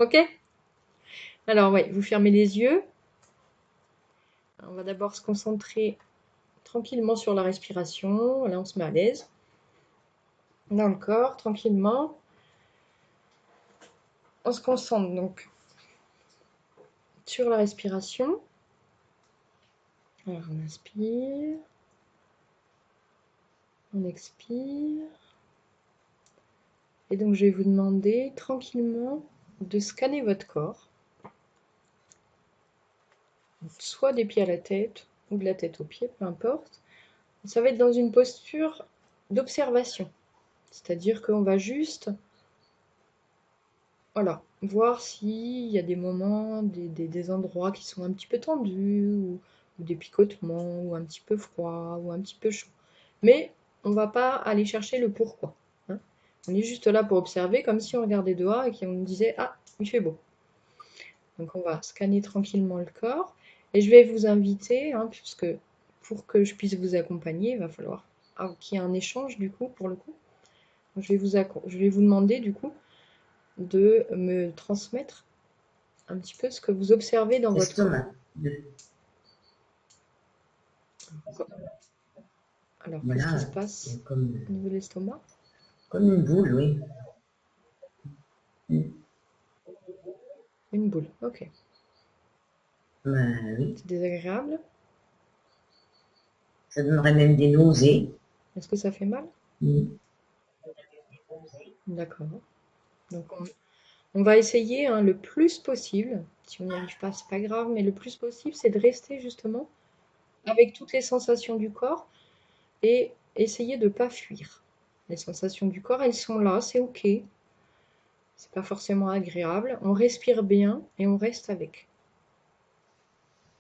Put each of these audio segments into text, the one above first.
Ok? Alors, oui, vous fermez les yeux. On va d'abord se concentrer tranquillement sur la respiration. Là, on se met à l'aise. Dans le corps, tranquillement. On se concentre donc sur la respiration. Alors, on inspire. On expire. Et donc, je vais vous demander tranquillement de scanner votre corps. Soit des pieds à la tête ou de la tête aux pieds, peu importe. Ça va être dans une posture d'observation. C'est-à-dire qu'on va juste, voilà, voir s'il y a des moments, des endroits qui sont un petit peu tendus, ou des picotements, ou un petit peu froid, ou un petit peu chaud. Mais on ne va pas aller chercher le pourquoi. Hein. On est juste là pour observer, comme si on regardait dehors et qu'on nous disait « Ah, il fait beau ». Donc on va scanner tranquillement le corps. Et je vais vous inviter, hein, puisque pour que je puisse vous accompagner, il va falloir qu'il y ait un échange du coup, pour le coup. Donc, je vais vous demander du coup de me transmettre un petit peu ce que vous observez dans votre corps. L'estomac. Alors, qu'est-ce qui se Voilà, passe comme, au niveau de l'estomac? comme une boule, oui. Mm. Une boule, ok. Ben oui. C'est désagréable? Ça donnerait même des nausées. Est-ce que ça fait mal? Mm. D'accord. Donc, on va essayer hein, le plus possible. Si on n'y arrive pas, c'est pas grave, mais le plus possible, c'est de rester justement avec toutes les sensations du corps et essayer de ne pas fuir. Les sensations du corps, elles sont là, c'est ok. C'est pas forcément agréable. On respire bien et on reste avec.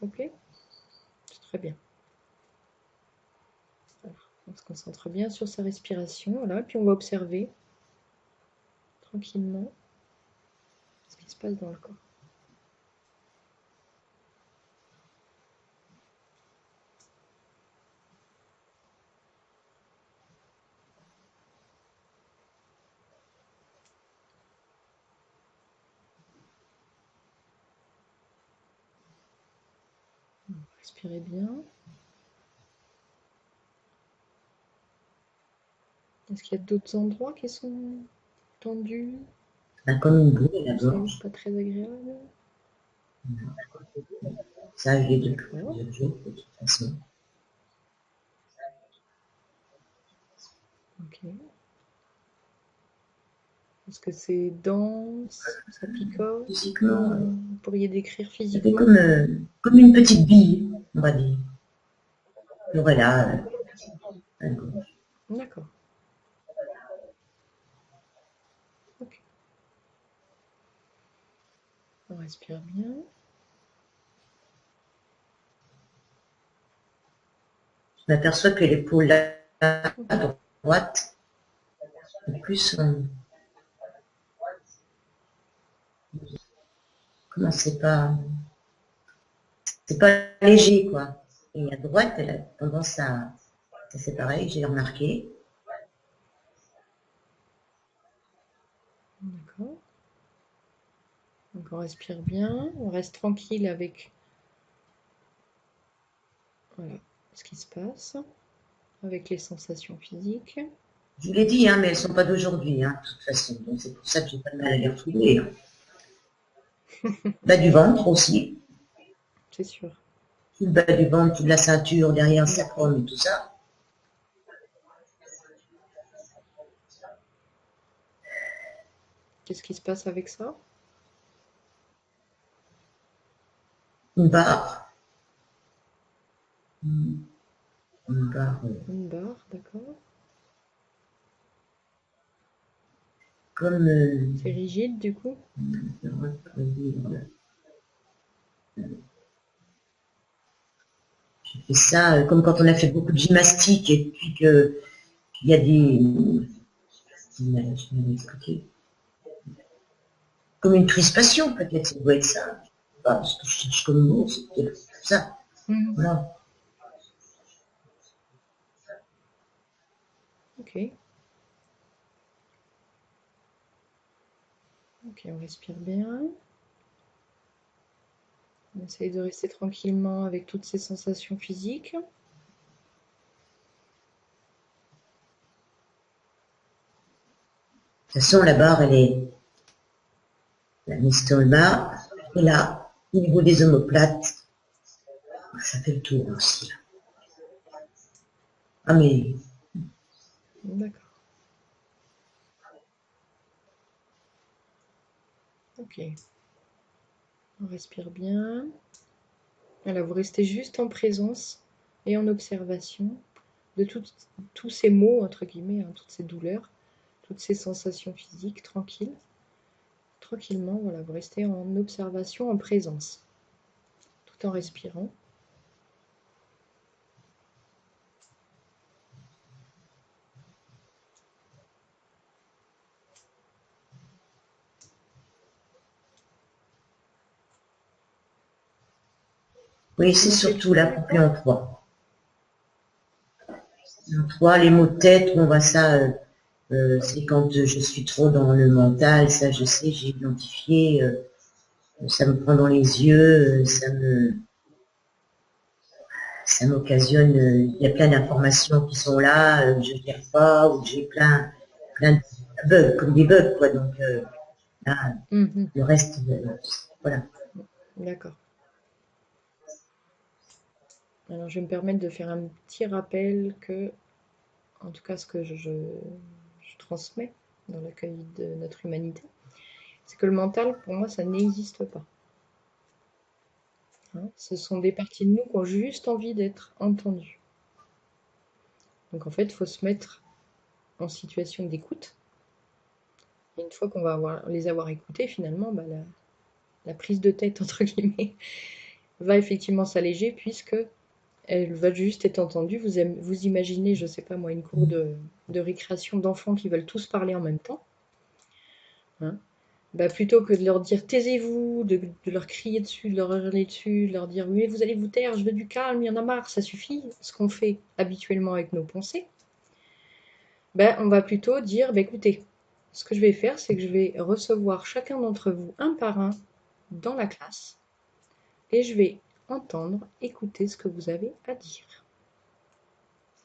Ok? C'est très bien. Alors, on se concentre bien sur sa respiration, voilà, puis on va observer tranquillement ce qui se passe dans le corps. Respirez bien. Est-ce qu'il y a d'autres endroits qui sont tendus? Ben, comme une boule à la C'est gorge. pas très agréable. Ça arrive depuis D'accord. plusieurs jours, de toute façon. Ok. Est-ce que c'est dense? Ça picote? Physiquement, Comment vous pourriez décrire ça fait physiquement? comme une petite bille, on va dire. Et voilà, à la gorge. D'accord. Ok. On respire bien. Je m'aperçois que l'épaule à Ok. droite est plus, comment c'est pas léger, quoi. Et à droite, elle a tendance à, c'est pareil, j'ai remarqué. D'accord. Donc on respire bien. On reste tranquille avec voilà, ce qui se passe, avec les sensations physiques. Je vous l'ai dit, hein, mais elles sont pas d'aujourd'hui, hein, de toute façon. Donc c'est pour ça que j'ai pas de mal à les retrouver. Hein. Bas du ventre aussi. C'est sûr. Tout le bas du ventre, toute la ceinture, derrière le D'accord. sacrum et tout ça. Qu'est-ce qui se passe avec ça? Une barre. Une barre. Une barre, d'accord. Comme, C'est rigide du coup? j'ai fait ça comme quand on a fait beaucoup de gymnastique et puis qu'il y a des, je m'avais expliqué, comme une crispation peut-être, ça doit être ça. Pas ce que je cherche comme mot, c'est peut-être ça. Mhm. Voilà. Ok. Ok, on respire bien. On essaye de rester tranquillement avec toutes ces sensations physiques. De toute façon, la barre, elle est la mise dans le bas. Et là, au niveau des omoplates, ça fait le tour aussi. Là. Ah mais D'accord. Ok. On respire bien. Voilà, vous restez juste en présence et en observation de tous ces maux, entre guillemets, hein, toutes ces douleurs, toutes ces sensations physiques, tranquilles. Tranquillement, voilà, vous restez en observation, en présence, tout en respirant. oui, On c'est en fait surtout beaucoup là des couplé fois? en trois. En trois, les mots de tête, on voit ça, c'est quand je suis trop dans le mental, ça je sais, j'ai identifié, ça me prend dans les yeux, ça m'occasionne, il y a plein d'informations qui sont là, je ne gère pas, ou j'ai plein de bugs, comme des bugs, quoi. Donc là, Mhm. le reste, voilà. D'accord. Alors, je vais me permettre de faire un petit rappel que, en tout cas, ce que je transmets dans l'accueil de notre humanité, c'est que le mental, pour moi, ça n'existe pas. Hein. Ce sont des parties de nous qui ont juste envie d'être entendues. Donc, en fait, il faut se mettre en situation d'écoute. Et une fois qu'on va les avoir écoutées, finalement, bah, la prise de tête, entre guillemets, va effectivement s'alléger puisque elle va juste être entendue. Vous imaginez, je ne sais pas moi, une cour de récréation d'enfants qui veulent tous parler en même temps. Hein. Bah, plutôt que de leur dire taisez-vous, de leur crier dessus, de leur hurler dessus, de leur dire mais vous allez vous taire, je veux du calme, il y en a marre, ça suffit, ce qu'on fait habituellement avec nos pensées, bah, on va plutôt dire bah, écoutez, ce que je vais faire, c'est que je vais recevoir chacun d'entre vous un par un dans la classe et je vais entendre, écouter ce que vous avez à dire.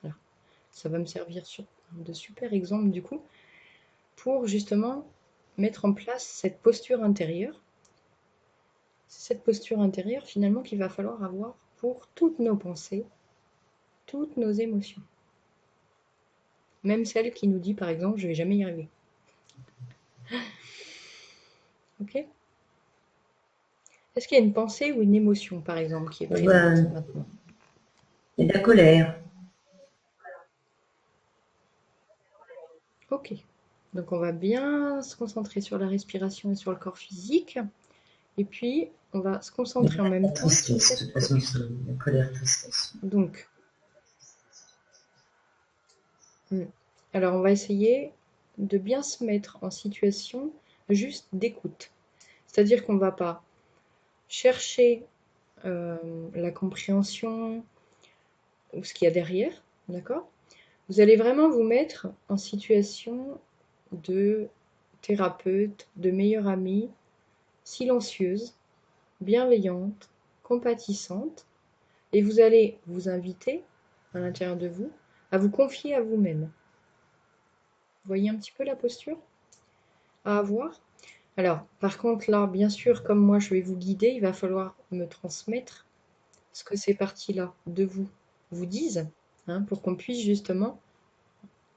Voilà. Ça va me servir de super exemple du coup pour justement mettre en place cette posture intérieure. C'est cette posture intérieure finalement qu'il va falloir avoir pour toutes nos pensées, toutes nos émotions. Même celle qui nous dit par exemple je vais jamais y arriver. Ok. Est-ce qu'il y a une pensée ou une émotion par exemple qui est présente Ben, maintenant? il y a de la colère. Ok. Donc on va bien se concentrer sur la respiration et sur le corps physique. Et puis on va se Il y a concentrer en même la temps sur tristesse, de cette toute façon, c'est posture. la colère, tristesse. Donc, alors on va essayer de bien se mettre en situation juste d'écoute. C'est-à-dire qu'on ne va pas chercher la compréhension ou ce qu'il y a derrière, d'accord? Vous allez vraiment vous mettre en situation de thérapeute, de meilleure amie, silencieuse, bienveillante, compatissante, et vous allez vous inviter à l'intérieur de vous à vous confier à vous-même. Vous voyez un petit peu la posture à avoir? Alors, par contre, là, bien sûr, comme moi je vais vous guider, il va falloir me transmettre ce que ces parties-là de vous vous disent, hein, pour qu'on puisse justement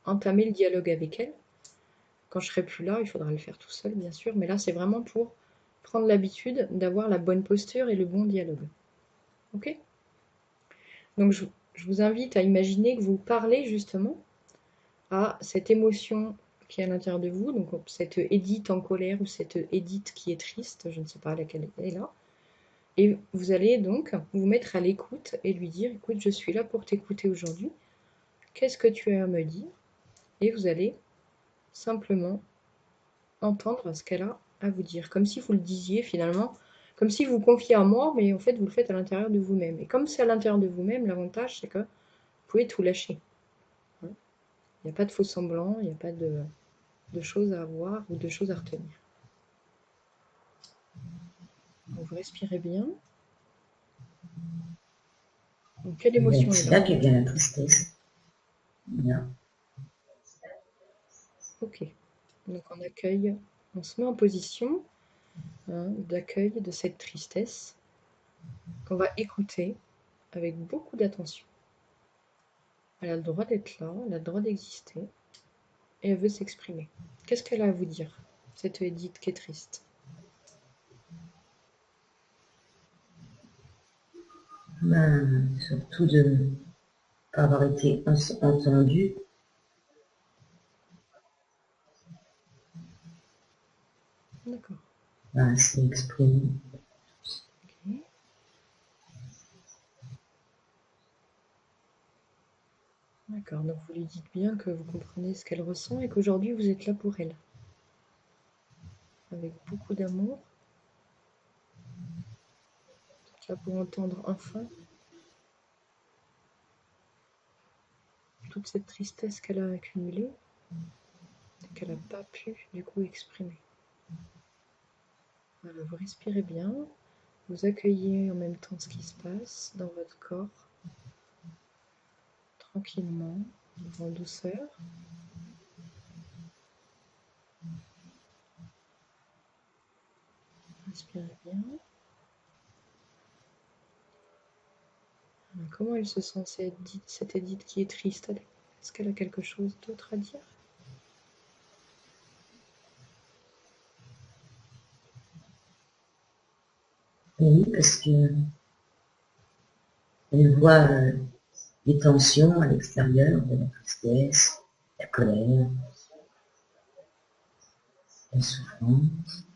entamer le dialogue avec elles. Quand je serai plus là, il faudra le faire tout seul, bien sûr, mais là, c'est vraiment pour prendre l'habitude d'avoir la bonne posture et le bon dialogue. Ok? Donc, je vous invite à imaginer que vous parlez justement à cette émotion qui est à l'intérieur de vous, donc cette Édith en colère ou cette Édith qui est triste, je ne sais pas laquelle elle est là. Et vous allez donc vous mettre à l'écoute et lui dire, écoute, je suis là pour t'écouter aujourd'hui. Qu'est-ce que tu as à me dire? Et vous allez simplement entendre ce qu'elle a à vous dire, comme si vous le disiez finalement, comme si vous vous confiez à moi, mais en fait vous le faites à l'intérieur de vous-même. Et comme c'est à l'intérieur de vous-même, l'avantage c'est que vous pouvez tout lâcher. Il n'y a pas de faux semblants, il n'y a pas de choses à avoir ou de choses à retenir. vous respirez bien. Donc, quelle émotion est C'est là? là qu'il y a la tristesse. Là. Ok. Donc on accueille, on se met en position d'accueil de cette tristesse qu'on va écouter avec beaucoup d'attention. Elle a le droit d'être là, elle a le droit d'exister et elle veut s'exprimer. Qu'est-ce qu'elle a à vous dire, cette Edith qui est triste? Surtout de ne pas avoir été entendue. D'accord. C'est exprimé. Okay. D'accord, donc vous lui dites bien que vous comprenez ce qu'elle ressent et qu'aujourd'hui vous êtes là pour elle. Avec beaucoup d'amour. Vous êtes là pour entendre enfin toute cette tristesse qu'elle a accumulée et qu'elle n'a pas pu du coup exprimer. Voilà, vous respirez bien, vous accueillez en même temps ce qui se passe dans votre corps, tranquillement, en douceur. Respirez bien. Comment elle se sent, cette Edith qui est triste? Est-ce qu'elle a quelque chose d'autre à dire? Oui, parce que elle voit les tensions à l'extérieur, de la tristesse, la colère, la souffrance.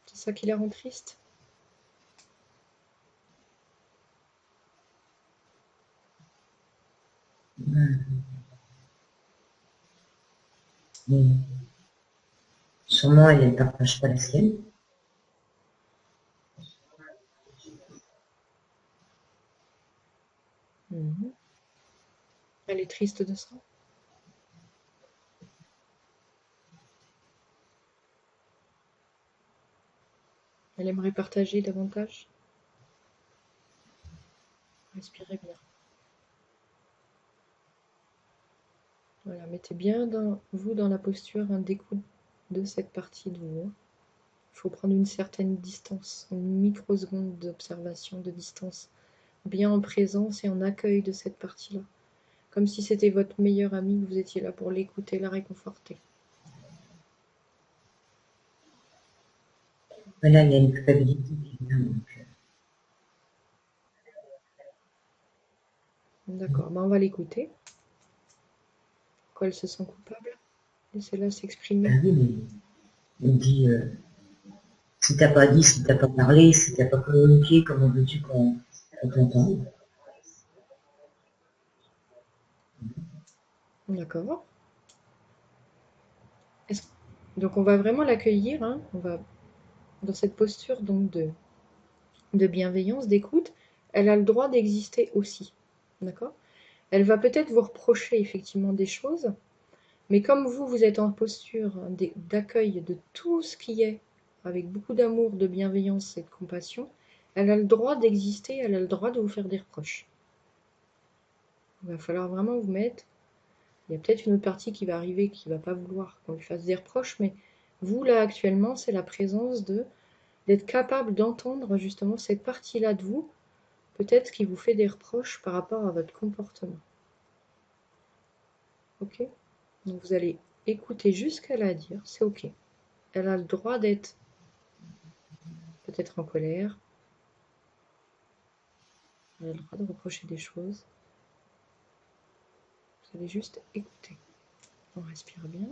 C'est ça qui la rend triste? Mais sûrement, elle ne partage pas la sienne. Mhm. Elle est triste de ça? Elle aimerait partager davantage? Respirez bien. Voilà, mettez bien vous dans la posture d'écoute de cette partie de vous. Il faut prendre une certaine distance, une microseconde d'observation, de distance, bien en présence et en accueil de cette partie-là. Comme si c'était votre meilleur ami, que vous étiez là pour l'écouter, la réconforter. Voilà, il y a une culpabilité qui vient. D'accord, on va l'écouter. Pourquoi elle se sent coupable? Laissez-la s'exprimer. Oui, mais il me dit, si t'as pas dit, si t'as pas parlé, si t'as pas communiqué, comment veux-tu qu'on t'entende? D'accord. Donc on va vraiment l'accueillir, hein. On va dans cette posture donc de bienveillance, d'écoute. Elle a le droit d'exister aussi. D'accord? Elle va peut-être vous reprocher effectivement des choses, mais comme vous êtes en posture d'accueil de tout ce qui est, avec beaucoup d'amour, de bienveillance et de compassion, elle a le droit d'exister, elle a le droit de vous faire des reproches. Il va falloir vraiment vous mettre. Il y a peut-être une autre partie qui va arriver qui ne va pas vouloir qu'on lui fasse des reproches, mais vous, là, actuellement, c'est la présence d'être capable d'entendre justement cette partie-là de vous, peut-être qui vous fait des reproches par rapport à votre comportement. Ok? Donc vous allez écouter juste ce qu'elle a à dire, c'est ok. Elle a le droit d'être peut-être en colère, elle a le droit de reprocher des choses. Vous allez juste écouter. On respire bien.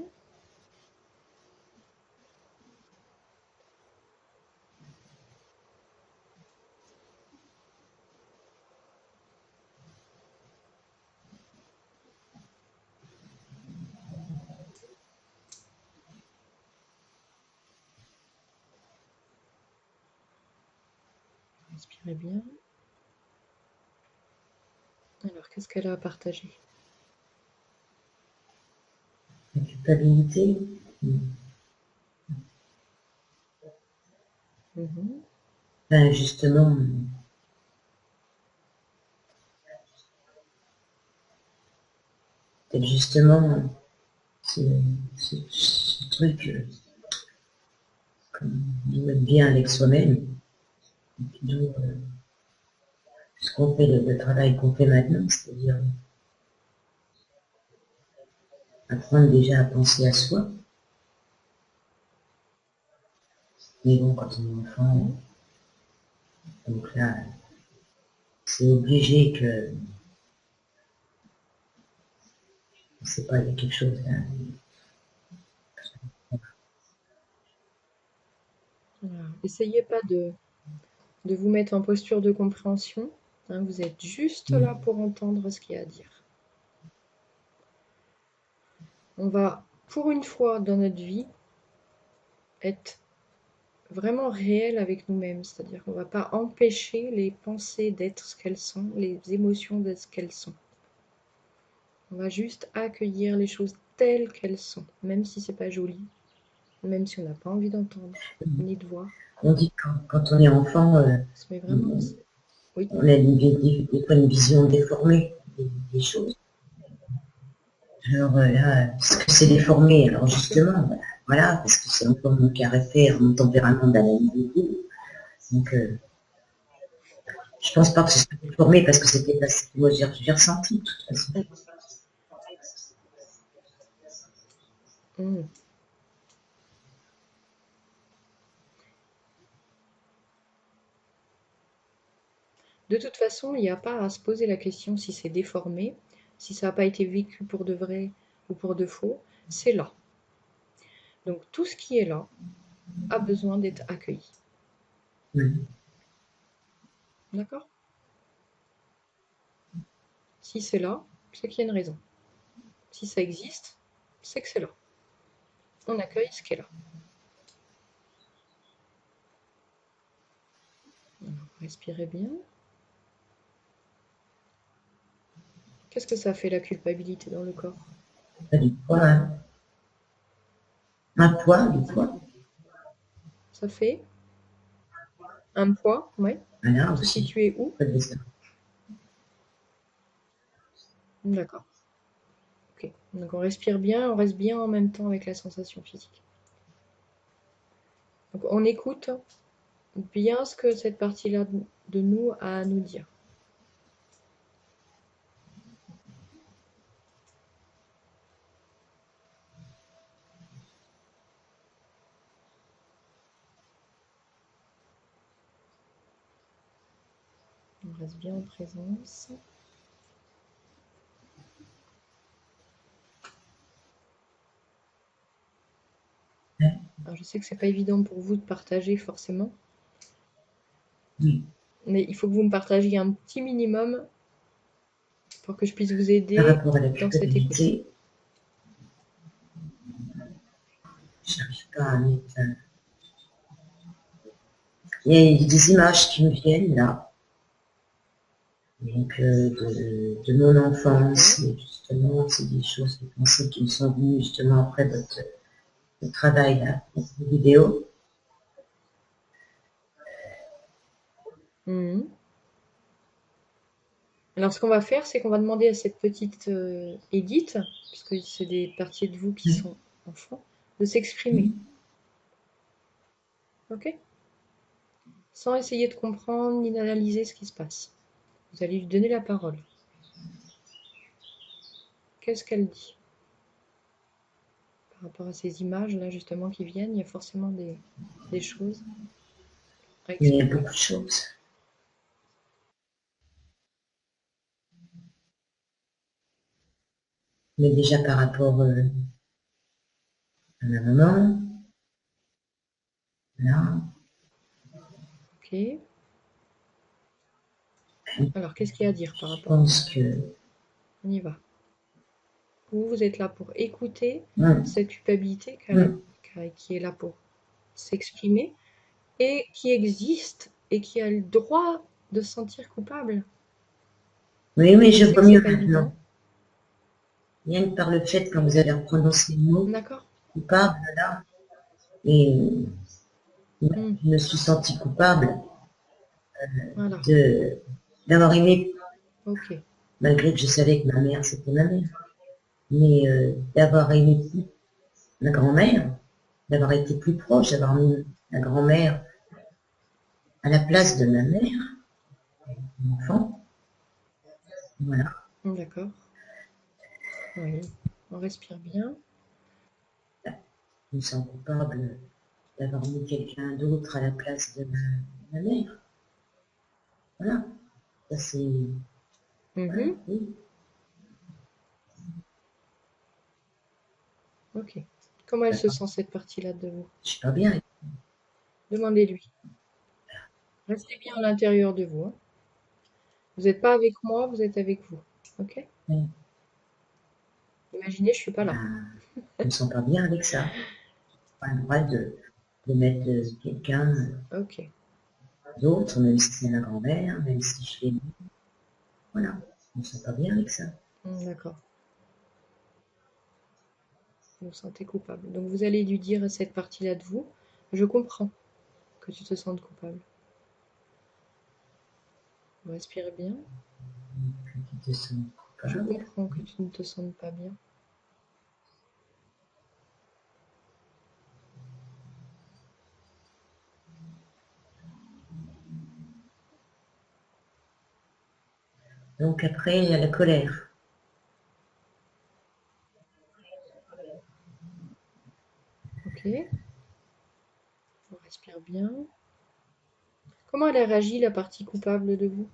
Respirez bien. Alors, qu'est-ce qu'elle a à partager? culpabilité. Mhm. Ben justement, peut-être justement, ce truc, comme on aime bien avec soi-même, d'où ce qu'on fait, le travail qu'on fait maintenant, c'est-à-dire apprendre déjà à penser à soi. Mais bon, quand on est enfant, Mhm. donc là, c'est obligé que, je sais pas, il y a quelque chose là. Voilà. Essayez pas de vous mettre en posture de compréhension, hein, vous êtes juste là pour entendre ce qu'il y a à dire. On va, pour une fois dans notre vie, être vraiment réel avec nous-mêmes, c'est-à-dire qu'on ne va pas empêcher les pensées d'être ce qu'elles sont, les émotions d'être ce qu'elles sont. On va juste accueillir les choses telles qu'elles sont, même si c'est pas joli, même si on n'a pas envie d'entendre ni de voir. On dit que quand on est enfant, On se met vraiment. Oui. on a des fois une vision déformée des choses. Alors là, ce que c'est déformé, alors justement, voilà, parce que c'est encore mon caractère, mon tempérament d'analyse. Donc, je pense pas que ce soit déformé parce que c'était pas ce que moi j'ai ressenti de toute façon. Mmh. De toute façon, il n'y a pas à se poser la question si c'est déformé, si ça n'a pas été vécu pour de vrai ou pour de faux, c'est là. Donc tout ce qui est là a besoin d'être accueilli. Ouais. D'accord? Si c'est là, c'est qu'il y a une raison. Si ça existe, c'est que c'est là. On accueille ce qui est là. Alors, respirez bien. Qu'est-ce que ça fait la culpabilité dans le corps? Pas du poids, hein. Un poids, du poids. Ça fait un poids, ouais. Voilà Se aussi. situer où? Pas de ça. D'accord. Ok. Donc on respire bien, on reste bien en même temps avec la sensation physique. Donc on écoute bien ce que cette partie-là de nous a à nous dire. On reste bien en présence. Ouais. Alors je sais que c'est pas évident pour vous de partager forcément, Oui. mais il faut que vous me partagiez un petit minimum pour que je puisse vous Par aider rapport à la dans cette écoute. culpabilité, je n'arrive pas à mettre. Il y a des images qui me viennent là, donc de mon enfance, et justement, c'est des choses, des pensées qui me sont venues justement après votre travail là, votre vidéo. Mhm. Alors ce qu'on va faire, c'est qu'on va demander à cette petite Edith, puisque c'est des parties de vous qui Oui. sont enfants, de s'exprimer. Oui. Ok? Sans essayer de comprendre ni d'analyser ce qui se passe. Vous allez lui donner la parole. Qu'est-ce qu'elle dit? Par rapport à ces images-là, justement, qui viennent, il y a forcément des choses à Il y a exprimer. beaucoup de choses. Mais déjà par rapport à ma maman, là, Ok. Alors, qu'est-ce qu'il y a à dire par je rapport à ça? pense que On y va. Vous êtes là pour écouter hum, cette culpabilité hum. qui est là pour s'exprimer et qui existe et qui a le droit de se sentir coupable. Oui, oui, Je je sais vois que c'est mieux pas maintenant. évident. rien que par le fait quand vous avez prononcé le mot D'accord. coupable, là, et Hmm, je me suis sentie coupable voilà. de d'avoir aimé, Ok. malgré que je savais que ma mère, c'était ma mère, mais d'avoir aimé ma grand-mère, d'avoir été plus proche, d'avoir mis la grand-mère à la place de ma mère, mon enfant. Voilà. D'accord. Oui. On respire bien. Je me sens coupable d'avoir mis quelqu'un d'autre à la place de ma mère. Voilà. Ça, c'est. Voilà, Mhm. oui. Ok. Comment elle se sent cette partie-là de vous? Je suis pas bien. Demandez-lui. Restez bien à l'intérieur de vous, hein. Vous n'êtes pas avec moi, vous êtes avec vous. Ok? Ben, Imaginez, je suis pas là. je me sens pas bien avec ça. Pas le droit de mettre quelqu'un Ok. d'autre, même si c'est ma grand-mère, même si je l'ai mis. Voilà. Je me sens pas bien avec ça. D'accord. Vous vous sentez coupable. Donc vous allez lui dire à cette partie-là de vous, je comprends que tu te sentes coupable. Vous respirez bien. Que tu te sens Je coupable. comprends que tu ne te sentes pas bien. Donc après, il y a la colère. Ok? On respire bien. Comment elle a réagi, la partie coupable de vous?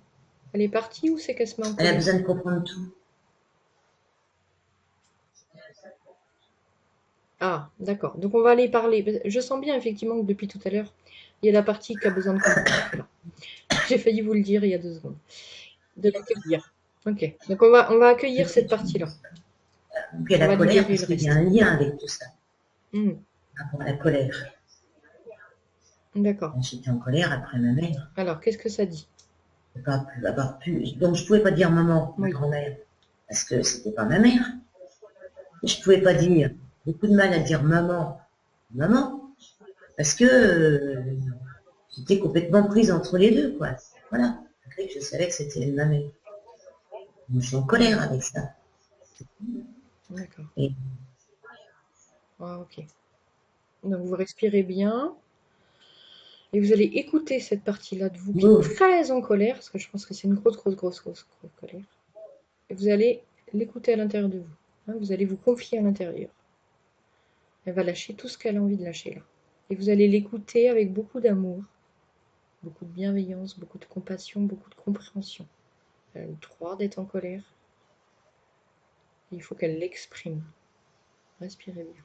Elle est partie ou c'est qu'elle se met en Elle a colère? besoin de comprendre tout. Ah, d'accord. Donc on va aller parler. Je sens bien effectivement que depuis tout à l'heure, il y a la partie qui a besoin de comprendre. Voilà. J'ai failli vous le dire il y a 2 secondes. De l'accueillir. Ok. Donc on va accueillir cette partie-là. Donc il y On a la va colère libérer parce le qu'il y a reste. un lien avec tout ça. Hmm. Par rapport à la colère. D'accord. J'étais en colère après ma mère. Alors, qu'est-ce que ça dit? De pas avoir pu. Donc je pouvais pas dire maman, ma Oui. grand-mère, parce que c'était pas ma mère. Je pouvais pas dire. Beaucoup de mal à dire maman, maman, parce que j'étais complètement prise entre les deux, quoi. Voilà. Malgré que je savais que c'était ma mère. Donc, je suis en colère avec ça. D'accord. Et Ah, ok. Donc vous respirez bien et vous allez écouter cette partie-là de vous qui est oh, très en colère, parce que je pense que c'est une grosse, grosse, grosse, grosse, grosse colère. Et vous allez l'écouter à l'intérieur de vous, hein. Vous allez vous confier à l'intérieur. Elle va lâcher tout ce qu'elle a envie de lâcher là. Et vous allez l'écouter avec beaucoup d'amour, beaucoup de bienveillance, beaucoup de compassion, beaucoup de compréhension. Elle a le droit d'être en colère. Il faut qu'elle l'exprime. Respirez bien.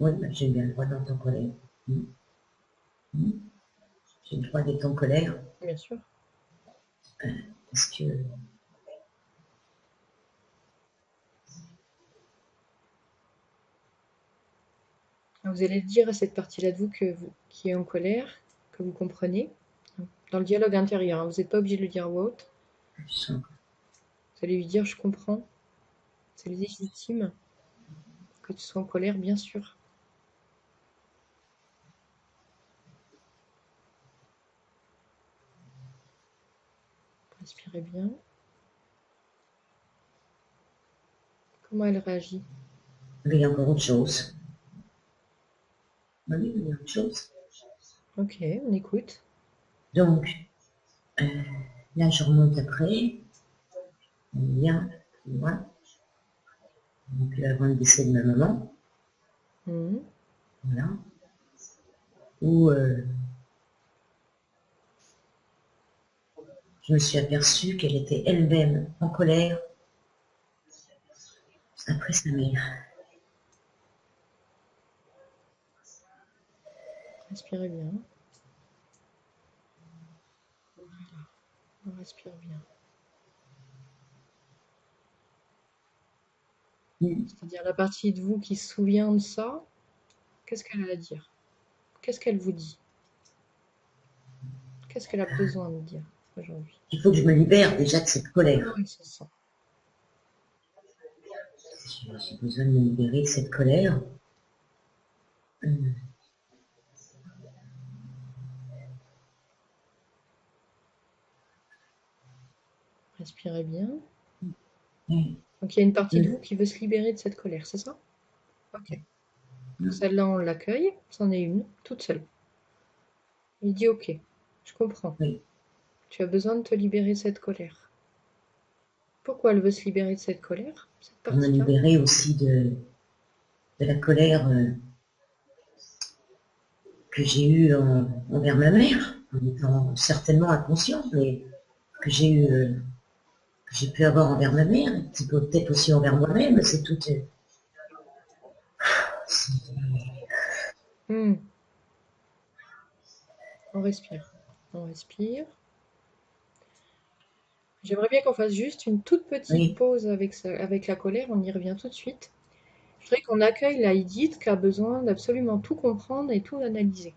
oui, bah, j'ai bien le droit d'être en colère. Mm. Mm. J'ai le droit d'être en colère Bien sûr. parce que Vous allez dire à cette partie-là de vous, qui est en colère, que vous comprenez, dans le dialogue intérieur, hein. Vous n'êtes pas obligé de le dire à voix haute. je sens Vous allez lui dire je comprends, c'est légitime que tu sois en colère, bien sûr. Respirez bien. Comment elle réagit? qu'il y a encore autre chose. Oui, il y a autre chose. Ok, on écoute. Donc, euh, là, je remonte après. Bien, moi. Donc, avant le décès de ma maman. Mhm. Voilà. Où je me suis aperçue qu'elle était elle-même en colère après sa mère. Respirez bien. On respire bien. Mm. C'est-à-dire la partie de vous qui se souvient de ça, qu'est-ce qu'elle a à dire? Qu'est-ce qu'elle vous dit? Qu'est-ce qu'elle a besoin de dire aujourd'hui? Il faut que je me libère déjà de cette colère. Oui, c'est ça. J'ai besoin de me libérer de cette colère. Respirez bien. Oui. Donc, il y a une partie de vous qui veut se libérer de cette colère, c'est ça? Ok. Celle-là, on l'accueille. C'en est une, toute seule. Il dit, ok, je comprends. Oui. Tu as besoin de te libérer de cette colère. Pourquoi elle veut se libérer de cette colère, cette Pour me partie-là? libérer aussi de la colère que j'ai eue envers ma mère, en étant certainement inconsciente, mais que j'ai pu avoir envers ma mère, et qui peut peut-être aussi envers moi-même. C'est tout. On respire. On respire. J'aimerais bien qu'on fasse juste une toute petite Oui. pause avec la colère. On y revient tout de suite. Je voudrais qu'on accueille la Edith qui a besoin d'absolument tout comprendre et tout analyser.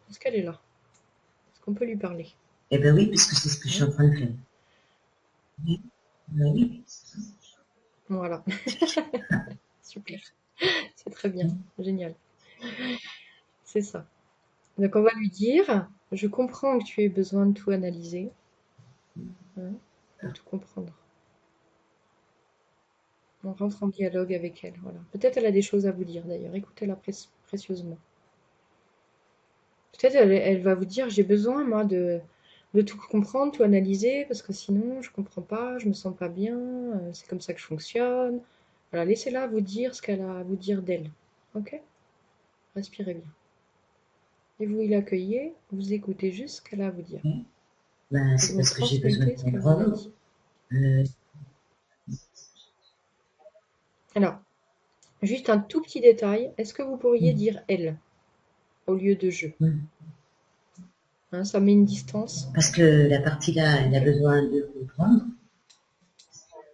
Est-ce qu'elle est là? Est-ce qu'on peut lui parler? Eh bien oui, puisque c'est ce que je suis en train de faire. Oui. Oui. Voilà. Super. C'est très bien. Génial. C'est ça. Donc on va lui dire, je comprends que tu aies besoin de tout analyser, hein, de tout comprendre. On rentre en dialogue avec elle. Voilà. Peut-être elle a des choses à vous dire d'ailleurs. Écoutez-la précieusement. Peut-être elle va vous dire, j'ai besoin moi de tout comprendre, tout analyser, parce que sinon je comprends pas, je me sens pas bien, c'est comme ça que je fonctionne. Voilà, laissez-la vous dire ce qu'elle a à vous dire d'elle. Ok? Respirez bien. Et vous l'accueillez, vous écoutez juste ce qu'elle a à vous dire. Oui. Ben, Et c'est vous me parce que j'ai besoin de transmettez ce qu'elle vous a comprendre. dit. Euh, Alors, juste un tout petit détail, est-ce que vous pourriez dire elle au lieu de je? Hein, ça met une distance. Parce que la partie là, elle a besoin de comprendre.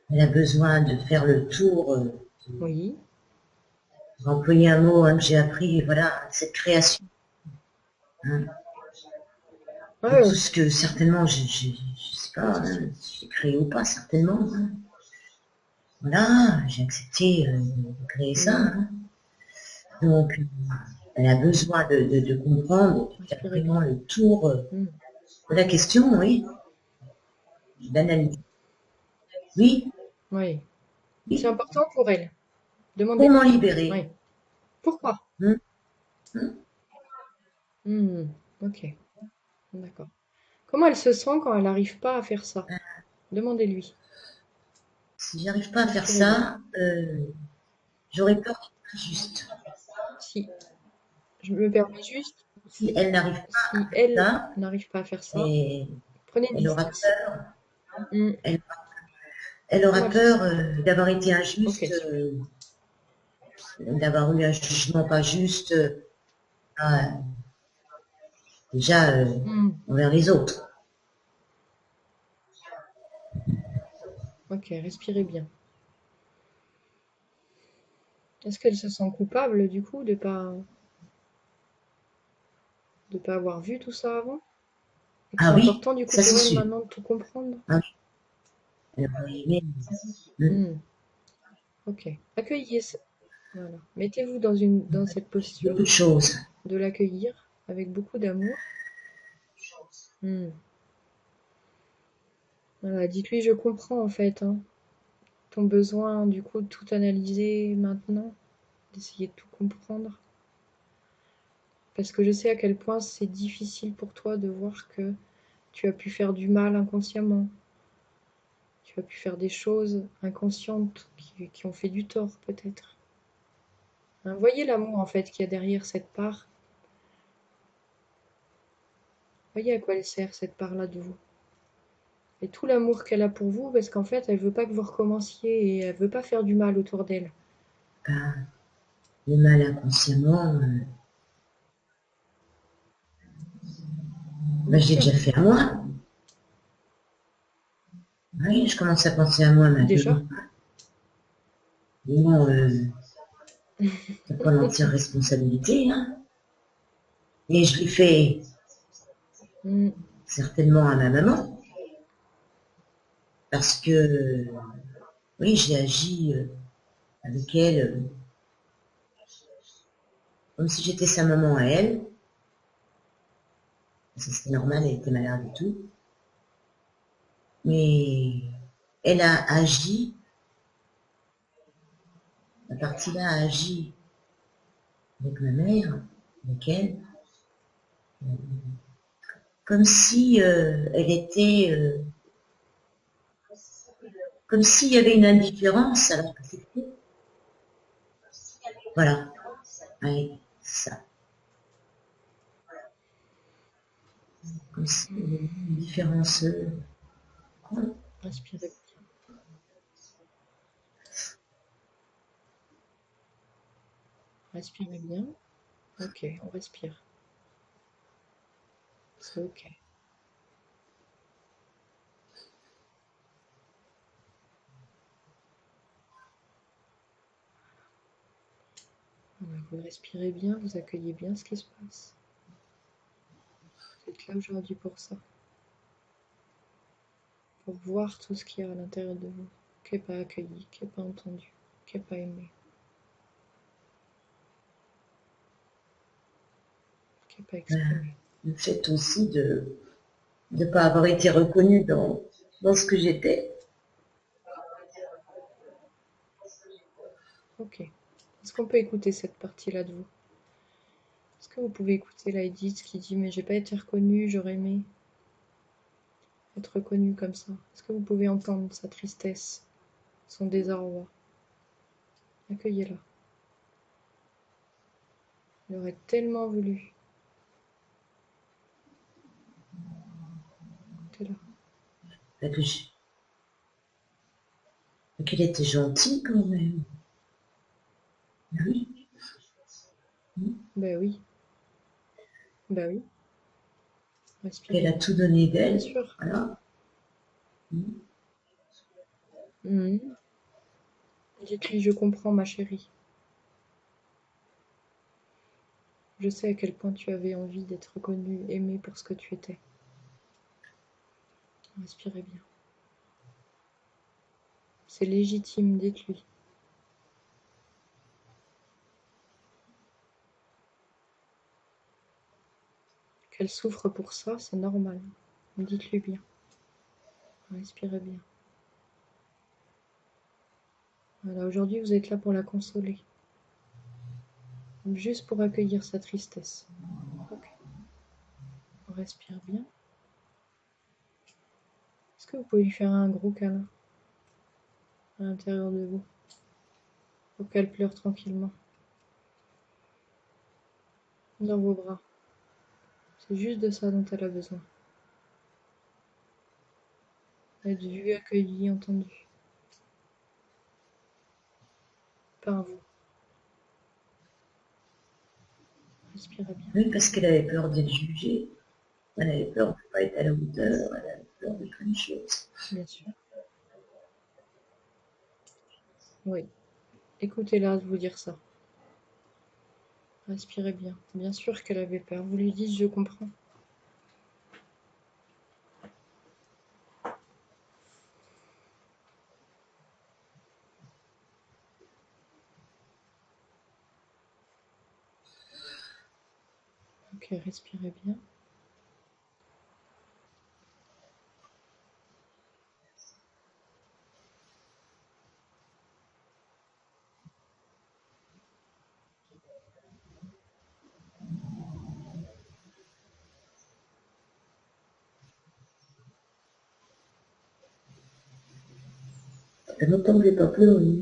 Elle a besoin de faire le tour, Oui. pour employer un mot que j'ai appris, voilà, cette création. Hein, de tout Ouais, ce que certainement, je sais pas, c'est sûr. si j'ai créé ou pas, certainement. Hein. Voilà, j'ai accepté de créer ça. Hein. Donc, elle a besoin de comprendre, de faire Respirez vraiment bien. le tour Mm. de la question, oui, d'analyse. Oui, Oui. C'est oui, important pour elle. pour m'en Demandez-lui. Oui. libérer. Pourquoi? Hum, hum. Ok. D'accord. Comment elle se sent quand elle n'arrive pas à faire ça? Demandez-lui. Si j'arrive pas à faire Respirez bien. ça, j'aurais peur qu'il soit juste. Si je me permets juste, Si elle n'arrive si pas à elle ça, n'arrive pas à faire ça, et prenez une elle aura distance. peur, Hmm. elle, elle Comment aura elle se peur sent? d'avoir été Ok, injuste, super. d'avoir eu un jugement pas juste, à- déjà Hmm. envers les autres. Ok, respirez bien. Est-ce qu'elle se sent coupable du coup de pas avoir vu tout ça avant? Et que Ah c'est oui, important du coup ça c'est pour elle sûr. maintenant de tout comprendre? Ah oui, elle aurait aimé, Hmm. Ok. Accueillez ça. Voilà. Mettez-vous dans cette beaucoup de posture choses. de l'accueillir avec beaucoup d'amour. Hmm. Voilà, dites-lui, je comprends en fait, hein, ton besoin du coup de tout analyser maintenant, d'essayer de tout comprendre. Parce que je sais à quel point c'est difficile pour toi de voir que tu as pu faire du mal inconsciemment. Tu as pu faire des choses inconscientes qui ont fait du tort peut-être. Hein, voyez l'amour en fait qu'il y a derrière cette part. Voyez à quoi elle sert cette part-là de vous. Et tout l'amour qu'elle a pour vous, parce qu'en fait, elle veut pas que vous recommenciez et elle veut pas faire du mal autour d'elle. Ben, le mal inconsciemment, ben, Bien je l'ai sûr, déjà fait à moi. Oui, je commence à penser à moi déjà. maintenant. Bon, t'as pas l'entière responsabilité, hein. Et je l'ai fait Mm. certainement à ma maman, parce que, oui, j'ai agi avec elle comme si j'étais sa maman à elle. Ça, c'était normal, elle était malade et tout. Mais elle a agi, la partie-là a agi avec ma mère, avec elle, comme si elle était, comme s'il y avait une indifférence, alors que c'était, voilà, ouais, ça, comme s'il y avait une indifférence. Respirez bien. Respirez bien. Ok, on respire. C'est ok. Voilà, vous respirez bien, vous accueillez bien ce qui se passe. Vous êtes là aujourd'hui pour ça. Pour voir tout ce qu'il y a à l'intérieur de vous, qui n'est pas accueilli, qui n'est pas entendu, qui n'est pas aimé, qui n'est pas exprimé. Le fait aussi de ne pas avoir été reconnue dans ce que j'étais. Ok. Est-ce qu'on peut écouter cette partie-là de vous? Est-ce que vous pouvez écouter la Edith qui dit mais j'ai pas été reconnue, j'aurais aimé être reconnue comme ça? Est-ce que vous pouvez entendre sa tristesse, son désarroi? Accueillez-la. Elle aurait tellement voulu. Écoutez-la. Qu'elle était gentille quand même. Oui. Ben oui. Ben oui. Qu'elle Respirez. a tout donné Bien d'elle. sûr. Voilà. Mhm. Dites-lui je comprends ma chérie. Je sais à quel point tu avais envie d'être reconnue, aimée pour ce que tu étais. Respirez bien. C'est légitime, dites-lui. Qu'elle souffre pour ça, c'est normal. Dites-lui bien. Respirez bien. Voilà, aujourd'hui vous êtes là pour la consoler. Juste pour accueillir sa tristesse. Ok. On respire bien. Est-ce que vous pouvez lui faire un gros câlin à l'intérieur de vous pour qu'elle pleure tranquillement dans vos bras? C'est juste de ça dont elle a besoin. Être vue, accueillie, entendue par vous. Respirez bien. Oui, parce qu'elle avait peur d'être jugée. Elle avait peur de ne pas être à la hauteur. Elle avait peur de plein de choses. Bien sûr. Oui. Écoutez-la vous dire ça. Respirez bien. Bien sûr qu'elle avait peur. Vous lui dites je comprends. Ok, respirez bien. Elle n'entendait pas pleurer.